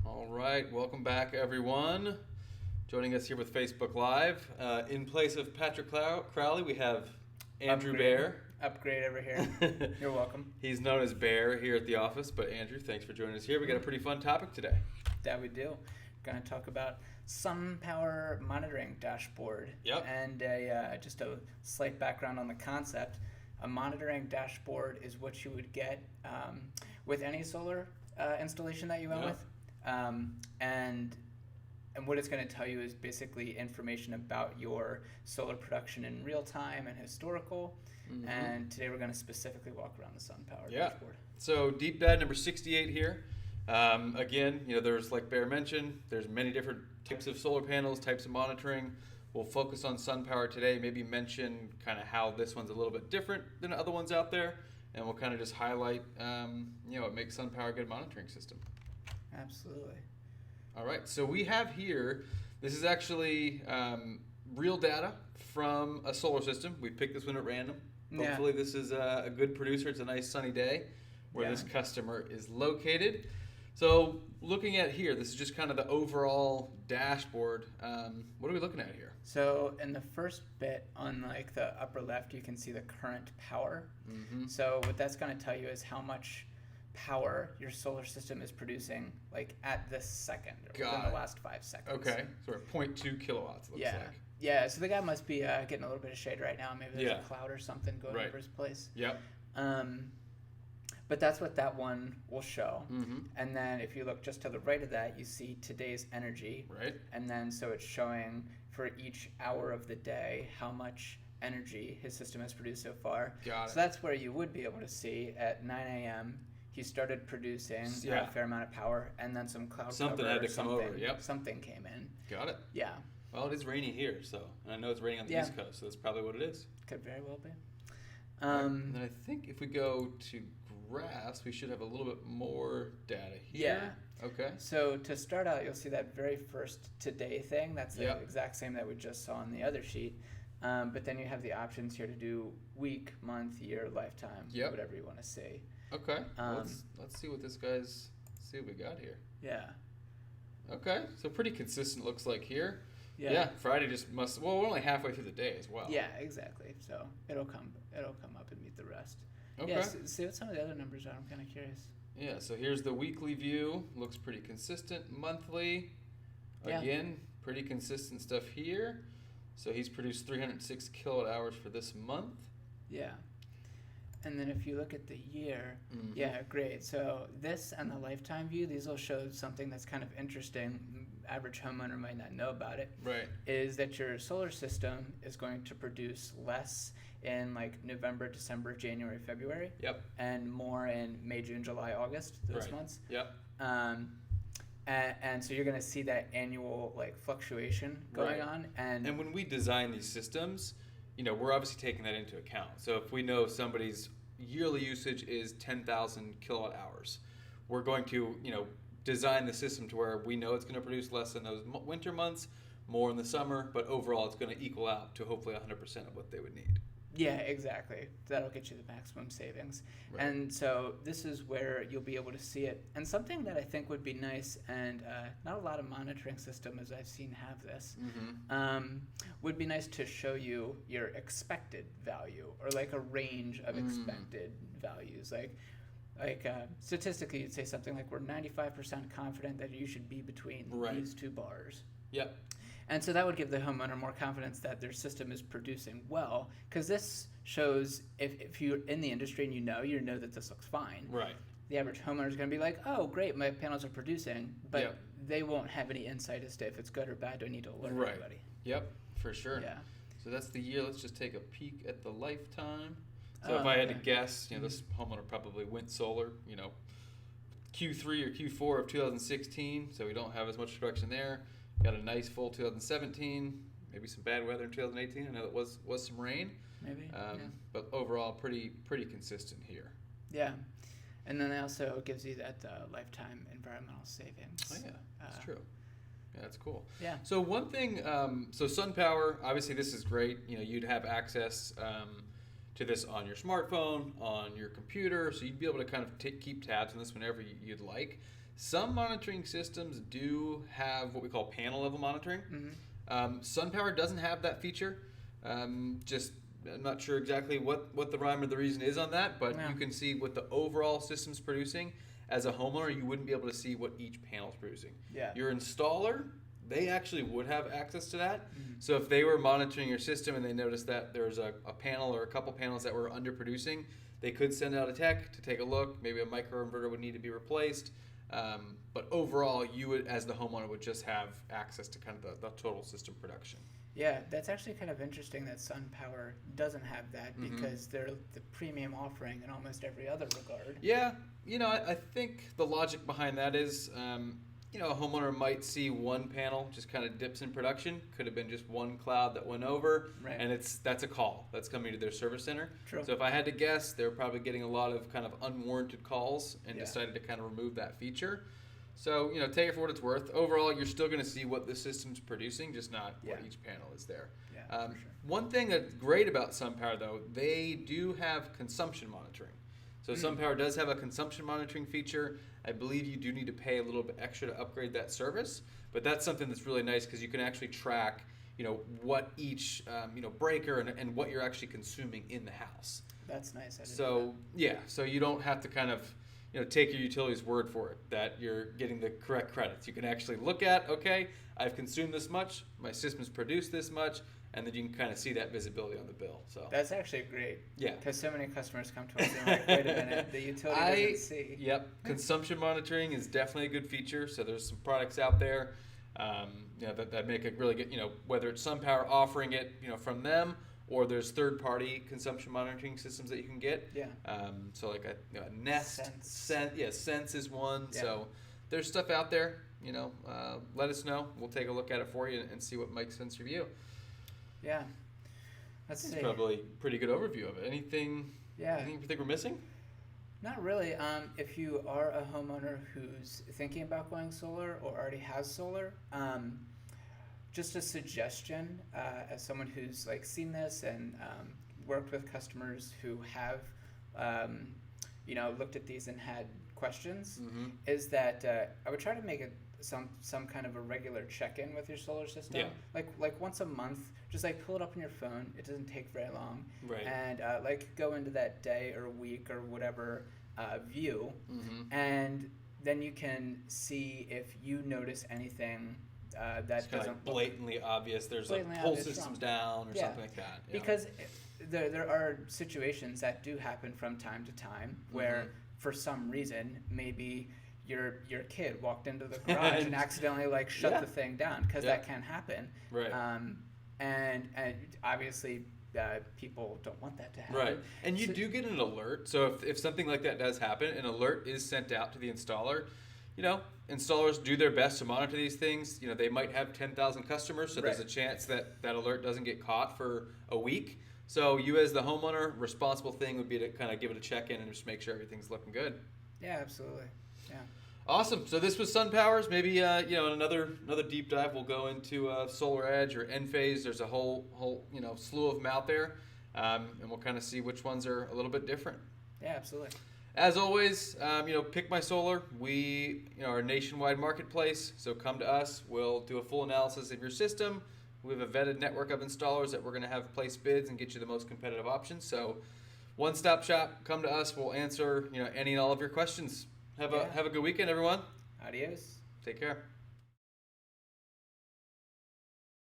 All right, welcome back, everyone. Joining us here with Facebook Live. In place of Patrick Crowley, we have Andrew Bear. Upgrade over here. You're welcome. He's known as Bear here at the office, but Andrew, thanks for joining us here. We got a pretty fun topic today. That we do. Going to talk about SunPower monitoring dashboard. Yep. And just a slight background on the concept. A monitoring dashboard is what you would get with any solar installation that you went with. And what it's going to tell you is basically information about your solar production in real time and historical. Mm-hmm. And today we're going to specifically walk around the SunPower dashboard. So deep dive number 68 here. Again, there's, like Bear mentioned, there's many different types of solar panels, types of monitoring. We'll focus on SunPower today, maybe mention kind of how this one's a little bit different than other ones out there. And we'll kind of just highlight, what makes SunPower a good monitoring system. Absolutely. All right, so we have here, this is actually real data from a solar system. We picked this one at random. Hopefully this is a good producer. It's a nice sunny day where this customer is located. So looking at here, this is just kind of the overall dashboard. What are we looking at here? So in the first bit on like the upper left, you can see the current power. Mm-hmm. So what that's going to tell you is how much power your solar system is producing like at this second or within the last 5 seconds. Okay, so we're at 0.2 kilowatts, looks like. Yeah, so the guy must be getting a little bit of shade right now. Maybe there's a cloud or something going over his place. Yep. But that's what that one will show. Mm-hmm. And then if you look just to the right of that, you see today's energy. Right. And then so it's showing for each hour of the day how much energy his system has produced so far. Got it. So that's where you would be able to see at 9 a.m. he started producing a fair amount of power, and then some cloud something cover had to come over. Yep. Something came in. Got it. Yeah. Well, it is rainy here, and I know it's raining on the East Coast, so that's probably what it is. Could very well be. And then I think if we go to graphs, we should have a little bit more data here. Yeah. Okay. So to start out, you'll see that very first today thing. That's the exact same that we just saw on the other sheet. But then you have the options here to do week, month, year, lifetime, whatever you want to see. Okay. Let's see what see what we got here. Yeah. Okay. So pretty consistent looks like here. Yeah. Friday just we're only halfway through the day as well. Yeah, exactly. So it'll come up and meet the rest. Okay. Yeah, see what some of the other numbers are. I'm kind of curious. Yeah, so here's the weekly view. Looks pretty consistent. Monthly, again, pretty consistent stuff here. So he's produced 306 kilowatt hours for this month. Yeah. And then if you look at the year, great. So this and the lifetime view, these will show something that's kind of interesting. Average homeowner might not know about it. Right. Is that your solar system is going to produce less in like November, December, January, February. Yep. And more in May, June, July, August, those months. Yep. And so you're going to see that annual like fluctuation going on. And when we design these systems, we're obviously taking that into account. So if we know somebody's yearly usage is 10,000 kilowatt hours, we're going to, design the system to where we know it's going to produce less in those winter months, more in the summer, but overall it's going to equal out to hopefully 100% of what they would need. Yeah, exactly. That'll get you the maximum savings. Right. And so this is where you'll be able to see it. And something that I think would be nice, and not a lot of monitoring systems I've seen have this, would be nice to show you your expected value or like a range of expected values. Like statistically, you'd say something like we're 95% confident that you should be between these two bars. Yep. And so that would give the homeowner more confidence that their system is producing well, because this shows if you're in the industry and you know that this looks fine. Right. The average homeowner is going to be like, oh, great, my panels are producing, but they won't have any insight as to if it's good or bad. Do I need to alert everybody? Yep, for sure. Yeah. So that's the year. Let's just take a peek at the lifetime. So if I had to guess, this homeowner probably went solar, Q3 or Q4 of 2016, so we don't have as much production there. Got a nice full 2017, maybe some bad weather in 2018. I know it was some rain. Maybe. But overall, pretty consistent here. Yeah. And then it also gives you that lifetime environmental savings. Oh, yeah. That's true. Yeah, that's cool. Yeah. So one thing, so SunPower, obviously this is great. You'd have access to this on your smartphone, on your computer, so you'd be able to kind of keep tabs on this whenever you'd like. Some monitoring systems do have what we call panel level monitoring. SunPower doesn't have that feature. Just I'm not sure exactly what the rhyme or the reason is on that, but you can see what the overall system's producing. As a homeowner, you wouldn't be able to see what each panel's producing. Yeah. Your installer, they actually would have access to that. So if they were monitoring your system and they noticed that there's a panel or a couple panels that were underproducing, they could send out a tech to take a look. Maybe a microinverter would need to be replaced. But overall, you would, as the homeowner, would just have access to kind of the total system production. Yeah, that's actually kind of interesting that SunPower doesn't have that because they're the premium offering in almost every other regard. Yeah, I think the logic behind that is, a homeowner might see one panel just kind of dips in production. Could have been just one cloud that went over, and that's a call that's coming to their service center. True. So if I had to guess, they're probably getting a lot of kind of unwarranted calls and decided to kind of remove that feature. So, take it for what it's worth. Overall, you're still going to see what the system's producing, just not what each panel is there. Yeah, for sure. One thing that's great about SunPower, though, they do have consumption monitoring. So SunPower does have a consumption monitoring feature. I believe you do need to pay a little bit extra to upgrade that service, but that's something that's really nice because you can actually track, what each, breaker and what you're actually consuming in the house. That's nice. So you don't have to kind of take your utility's word for it that you're getting the correct credits. You can actually look at, okay, I've consumed this much, my system's produced this much, and then you can kind of see that visibility on the bill. So that's actually great. Yeah. Because so many customers come to us and are like, wait a minute, the utility doesn't see. Yep. Consumption monitoring is definitely a good feature. So there's some products out there that make it really good, whether it's SunPower offering it, from them, or there's third-party consumption monitoring systems that you can get. Yeah. So like a Nest, Sense is one. Yeah. So there's stuff out there. Let us know. We'll take a look at it for you and see what makes sense for you. Yeah. Let's see. That's probably a pretty good overview of it. Anything you think we're missing? Not really. If you are a homeowner who's thinking about going solar or already has solar, just a suggestion, as someone who's seen this and worked with customers who have, looked at these and had questions, is that I would try to make it some kind of a regular check-in with your solar system. Yeah. Like once a month, just pull it up on your phone. It doesn't take very long. Right. And go into that day or week or whatever view, and then you can see if you notice anything that doesn't blatantly obvious. There's whole system's down or something like that. Yeah. Because there are situations that do happen from time to time where for some reason maybe your kid walked into the garage and accidentally shut the thing down, because that can happen. Right. And obviously people don't want that to happen. Right. And you do get an alert. So if something like that does happen, an alert is sent out to the installer. Installers do their best to monitor these things. They might have 10,000 customers, so there's a chance that alert doesn't get caught for a week. So you as the homeowner, responsible thing would be to kind of give it a check-in and just make sure everything's looking good. Yeah, absolutely. Yeah. Awesome. So this was SunPower's. Maybe in another deep dive we'll go into Solar Edge or Enphase. There's a whole slew of them out there, and we'll kind of see which ones are a little bit different. Yeah, absolutely. As always, Pick My Solar. We are a nationwide marketplace, so come to us. We'll do a full analysis of your system. We have a vetted network of installers that we're going to have place bids and get you the most competitive options. So one-stop shop. Come to us. We'll answer any and all of your questions. Have a good weekend, everyone. Adios. Take care.